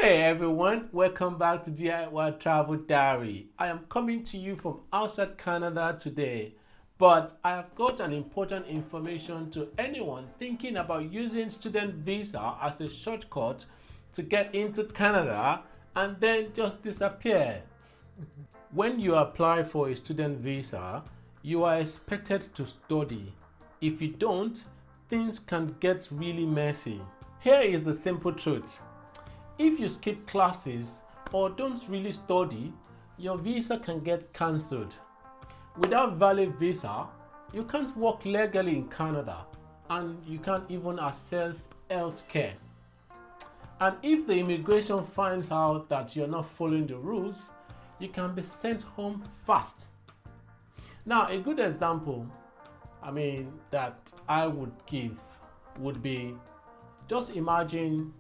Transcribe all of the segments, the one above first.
Hey everyone, welcome back to DIY Travel Diary. I am coming to you from outside Canada today, but I have got an important information to anyone thinking about using student visa as a shortcut to get into Canada and then just disappear. When you apply for a student visa, you are expected to study. If you don't, things can get really messy. Here is the simple truth. If you skip classes or don't really study, your visa can get cancelled. Without valid visa, you can't work legally in Canada and you can't even access health care. And if the immigration finds out that you're not following the rules, you can be sent home fast. Now, a good example, that I would give would be, just imagine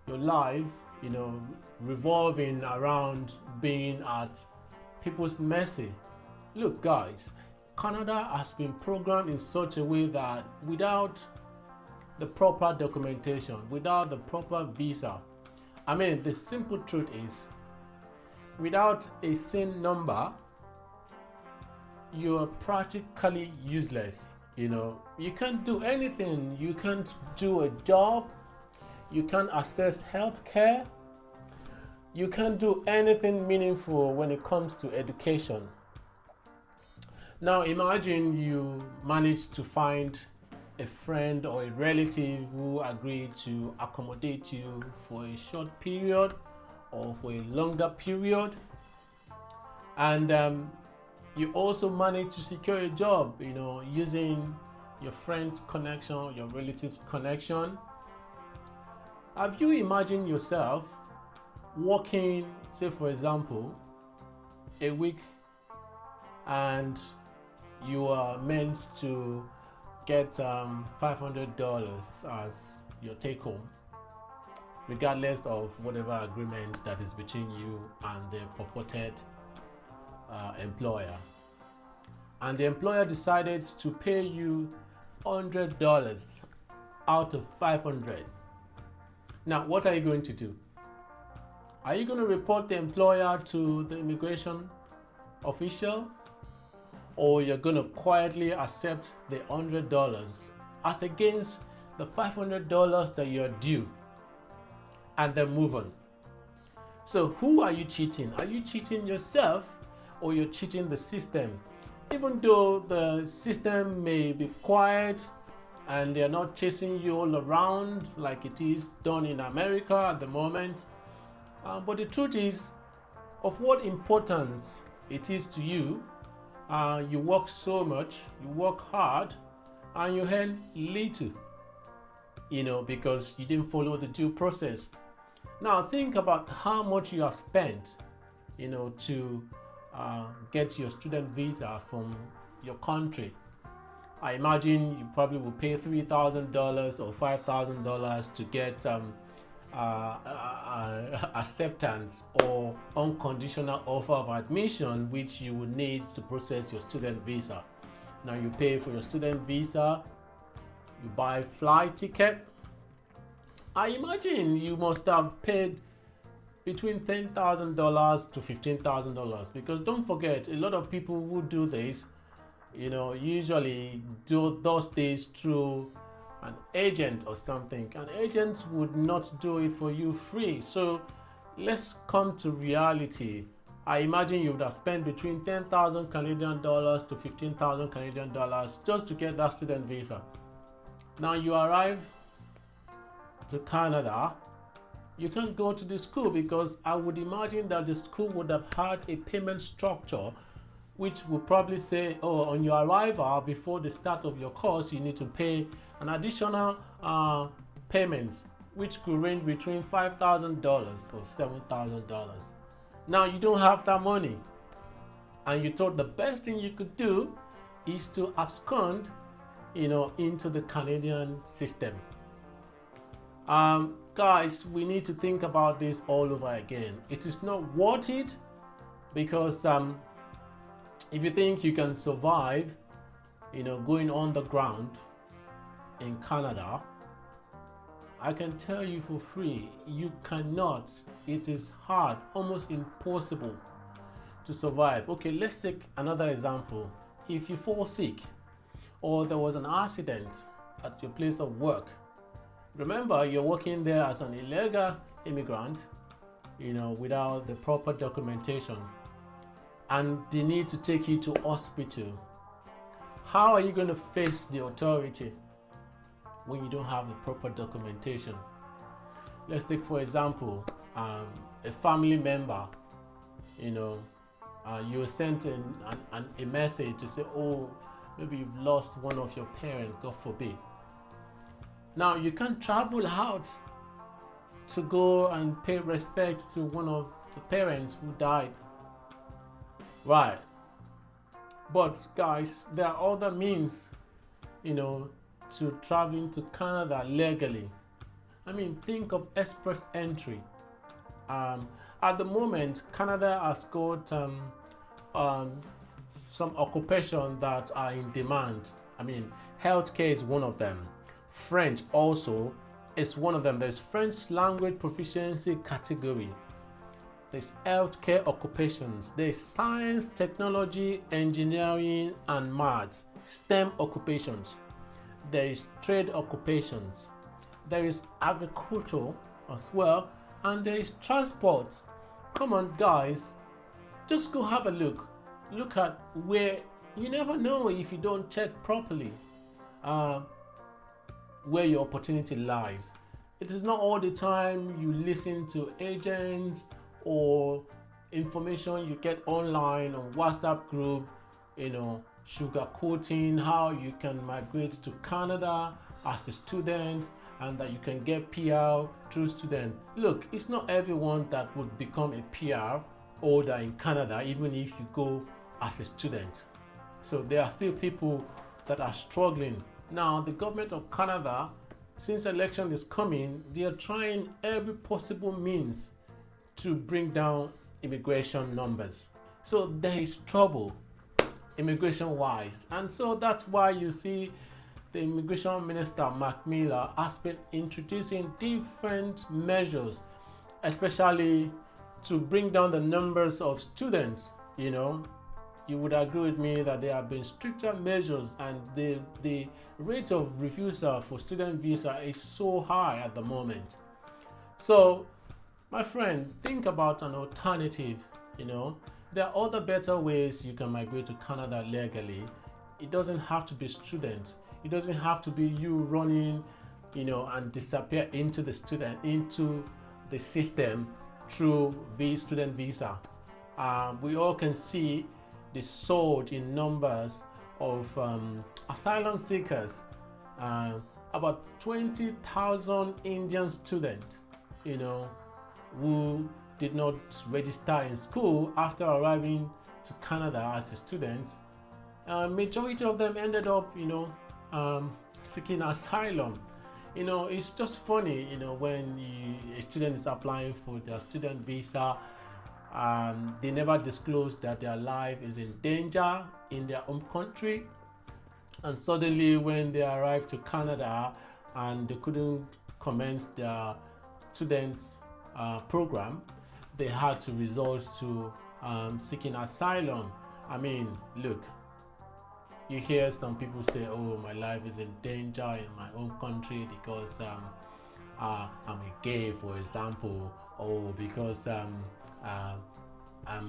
your life, revolving around being at people's mercy. Look, guys, Canada has been programmed in such a way that without the proper documentation, without the proper visa, the simple truth is, without a SIN number, you are practically useless. You can't do anything. You can't do a job. You can't access health care. You can't do anything meaningful when it comes to education. Now imagine you manage to find a friend or a relative who agreed to accommodate you for a short period or for a longer period, and you also manage to secure a job, using your friend's connection, your relative's connection. Have you imagined yourself working, say for example, a week, and you are meant to get $500 as your take home, regardless of whatever agreement that is between you and the purported employer, and the employer decided to pay you $100 out of $500. Now, what are you going to do? Are you going to report the employer to the immigration officials, or you're going to quietly accept the $100 as against the $500 that you're due and then move on? So who are you cheating? Are you cheating yourself, or you're cheating the system? Even though the system may be quiet and they're not chasing you all around like it is done in America at the moment, but the truth is, of what importance it is to you, you work so much, you work hard, and you earn little, because you didn't follow the due process. Now think about how much you have spent, to get your student visa from your country. I imagine you probably will pay $3,000 or $5,000 to get acceptance or unconditional offer of admission, which you will need to process your student visa. Now you pay for your student visa, you buy flight ticket. I imagine you must have paid between $10,000 to $15,000, because don't forget, a lot of people who do this, usually do those days through an agent or something. An agent would not do it for you free. So let's come to reality. I imagine you would have spent between 10,000 Canadian dollars to 15,000 Canadian dollars just to get that student visa. Now you arrive to Canada, you can't go to the school, because I would imagine that the school would have had a payment structure which would probably say, oh, on your arrival before the start of your course, you need to pay an additional payment, which could range between $5,000 or $7,000. Now you don't have that money, and you thought the best thing you could do is to abscond, into the Canadian system. Guys, we need to think about this all over again. It is not worth it, because if you think you can survive, going on the ground in Canada, I can tell you for free, you cannot. It is hard, almost impossible to survive. Okay, let's take another example. If you fall sick or there was an accident at your place of work, remember you're working there as an illegal immigrant, without the proper documentation, and they need to take you to hospital. How are you going to face the authority when you don't have the proper documentation? Let's take, for example, a family member, you were sent a message to say, oh, maybe you've lost one of your parents, God forbid. Now, you can't travel out to go and pay respect to one of the parents who died. Right. But guys, there are other means, to traveling to Canada legally. I mean, think of express entry. At the moment, Canada has got some occupations that are in demand. I mean, healthcare is one of them. French also is one of them. There's French language proficiency category. There's healthcare occupations. There's science, technology, engineering, and maths, STEM occupations. There is trade occupations. There is agriculture as well, and there is transport. Come on, guys, just go have a look. Look at where, you never know if you don't check properly where your opportunity lies. It is not all the time you listen to agents or information you get online on WhatsApp group, sugarcoating how you can migrate to Canada as a student and that you can get PR through student. Look, it's not everyone that would become a PR holder in Canada, even if you go as a student. So there are still people that are struggling. Now, the government of Canada, since election is coming, they are trying every possible means to bring down immigration numbers. So there is trouble immigration wise, and so that's why you see the immigration minister Mac Miller has been introducing different measures, especially to bring down the numbers of students. You would agree with me that there have been stricter measures, and the rate of refusal for student visa is so high at the moment. So my friend, think about an alternative. There are other better ways you can migrate to Canada legally. It doesn't have to be student. It doesn't have to be you running, and disappear into the system through the student visa. We all can see the surge in numbers of asylum seekers. About 20,000 Indian students, who did not register in school after arriving to Canada as a student. Majority of them ended up, seeking asylum. It's just funny, when a student is applying for their student visa, they never disclose that their life is in danger in their home country, and suddenly when they arrive to Canada and they couldn't commence their students program, they had to resort to seeking asylum. I mean, look, you hear some people say, oh, my life is in danger in my own country because I'm a gay, for example, or because I'm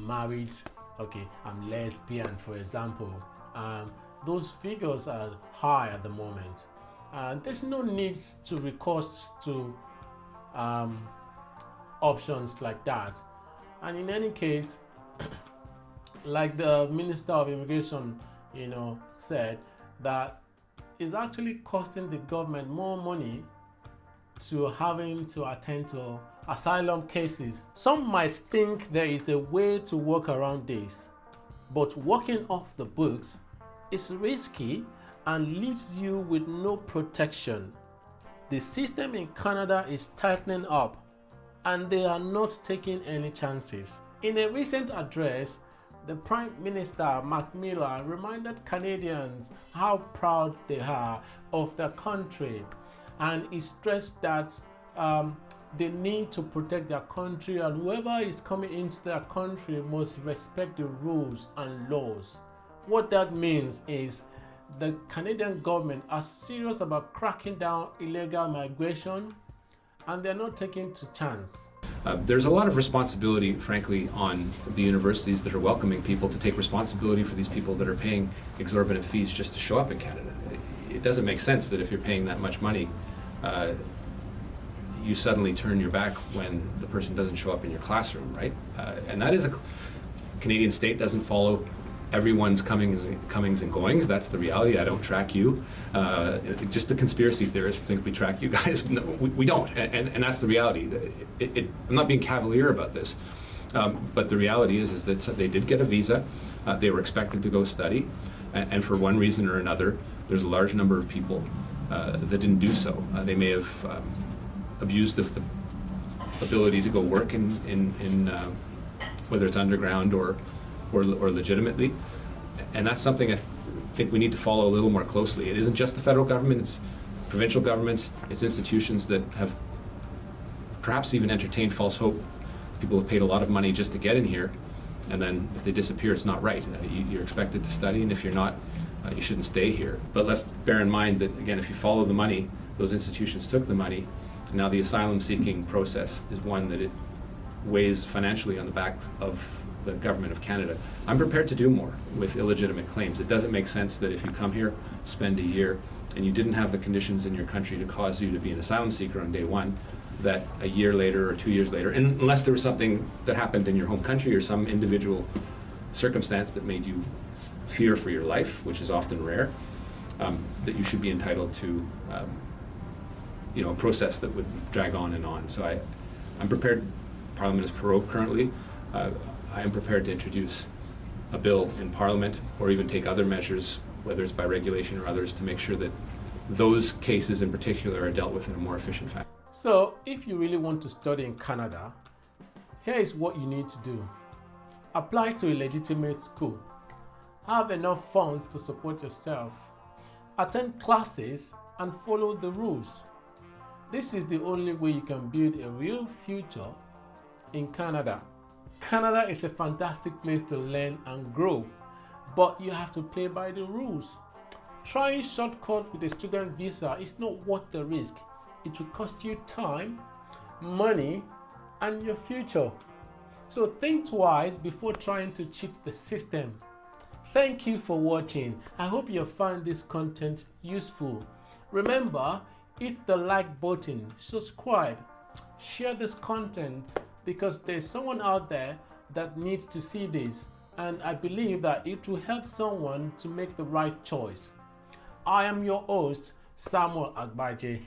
married, okay, I'm lesbian, for example. Those figures are high at the moment. There's no need to recourse to options like that. And in any case, like the Minister of Immigration, said, that is actually costing the government more money to having to attend to asylum cases. Some might think there is a way to work around this, but working off the books is risky and leaves you with no protection. The system in Canada is tightening up, and they are not taking any chances. In a recent address, the Prime Minister Mac Miller reminded Canadians how proud they are of their country and he stressed that they need to protect their country, and whoever is coming into their country must respect the rules and laws. What that means is the Canadian government are serious about cracking down illegal migration, and they're not taking to chance. There's a lot of responsibility, frankly, on the universities that are welcoming people to take responsibility for these people that are paying exorbitant fees just to show up in Canada. It doesn't make sense that if you're paying that much money, you suddenly turn your back when the person doesn't show up in your classroom, right? And that is Canadian state doesn't follow everyone's comings and goings. That's the reality. I don't track you. Just the conspiracy theorists think we track you guys. No, we don't, and that's the reality. I'm not being cavalier about this, but the reality is that they did get a visa. They were expected to go study, and for one reason or another, there's a large number of people that didn't do so. They may have abused of the ability to go work in whether it's underground or legitimately, and that's something I think we need to follow a little more closely. It isn't just the federal government, it's provincial governments, it's institutions that have perhaps even entertained false hope. People have paid a lot of money just to get in here, and then if they disappear, it's not right. You're expected to study, and if you're not, you shouldn't stay here. But let's bear in mind that, again, if you follow the money, those institutions took the money. Now the asylum-seeking process is one that it weighs financially on the backs of the government of Canada. I'm prepared to do more with illegitimate claims. It doesn't make sense that if you come here, spend a year, and you didn't have the conditions in your country to cause you to be an asylum seeker on day one, that a year later or 2 years later, and unless there was something that happened in your home country or some individual circumstance that made you fear for your life, which is often rare, that you should be entitled to a process that would drag on and on. So I'm prepared. Parliament is prorogued currently. I am prepared to introduce a bill in Parliament or even take other measures, whether it's by regulation or others, to make sure that those cases in particular are dealt with in a more efficient fashion. So if you really want to study in Canada, here is what you need to do. Apply to a legitimate school. Have enough funds to support yourself. Attend classes and follow the rules. This is the only way you can build a real future in Canada. Canada is a fantastic place to learn and grow, but you have to play by the rules. Trying shortcut with a student visa is not worth the risk. It will cost you time, money, and your future. So think twice before trying to cheat the system. Thank you for watching. I hope you found this content useful. Remember, hit the like button, subscribe, share this content, because there's someone out there that needs to see this, and I believe that it will help someone to make the right choice. I am your host, Samuel Agbaje.